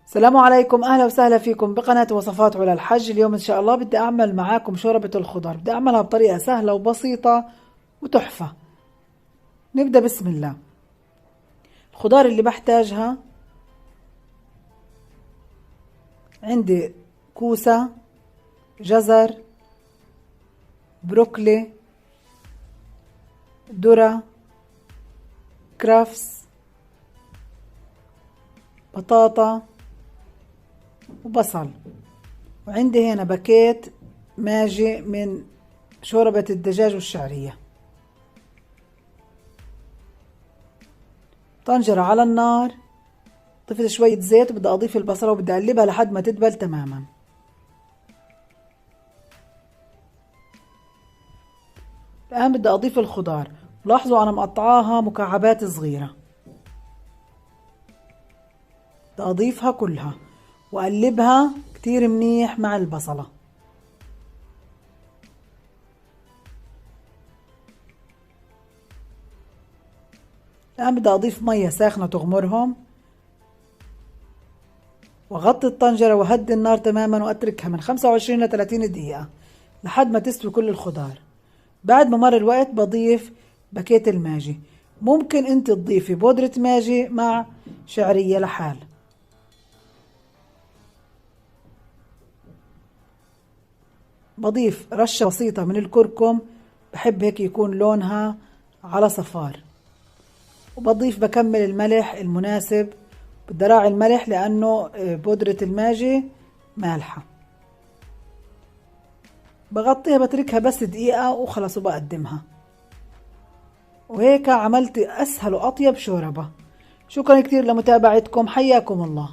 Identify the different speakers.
Speaker 1: السلام عليكم، أهلا وسهلا فيكم بقناة وصفات علا الحج. اليوم إن شاء الله بدي أعمل معاكم شوربة الخضار. بدي أعملها بطريقة سهلة وبسيطة وتحفة. نبدأ بسم الله. الخضار اللي بحتاجها عندي كوسة، جزر، بروكلي، ذرة، كرفس، بطاطا وبصل. وعندي هنا باكيت ماجي من شوربة الدجاج والشعرية. طنجرة على النار، ضفت شوية زيت وبدي أضيف البصلة وبدي أقلبها لحد ما تدبل تماما. الآن بدي أضيف الخضار. لاحظوا أنا مقطعاها مكعبات صغيرة. بدي أضيفها كلها وأقلبها كتير منيح مع البصلة. الآن بدي أضيف مية ساخنة تغمرهم، وأغطي الطنجرة وهدي النار تماما وأتركها من 25 ل 30 دقيقة لحد ما تستوي كل الخضار. بعد ما مر الوقت بضيف باكيت الماجي. ممكن انت تضيفي بودرة ماجي مع شعرية لحال. بضيف رشة بسيطة من الكركم، بحب هيك يكون لونها على صفار. وبضيف بكمل الملح المناسب. بدي راعي الملح لأنه بودرة الماجي مالحة. بغطيها بتركها بس دقيقة وخلص وبقدمها. وهيك عملت أسهل وأطيب شوربة. شكرا كتير لمتابعتكم، حياكم الله.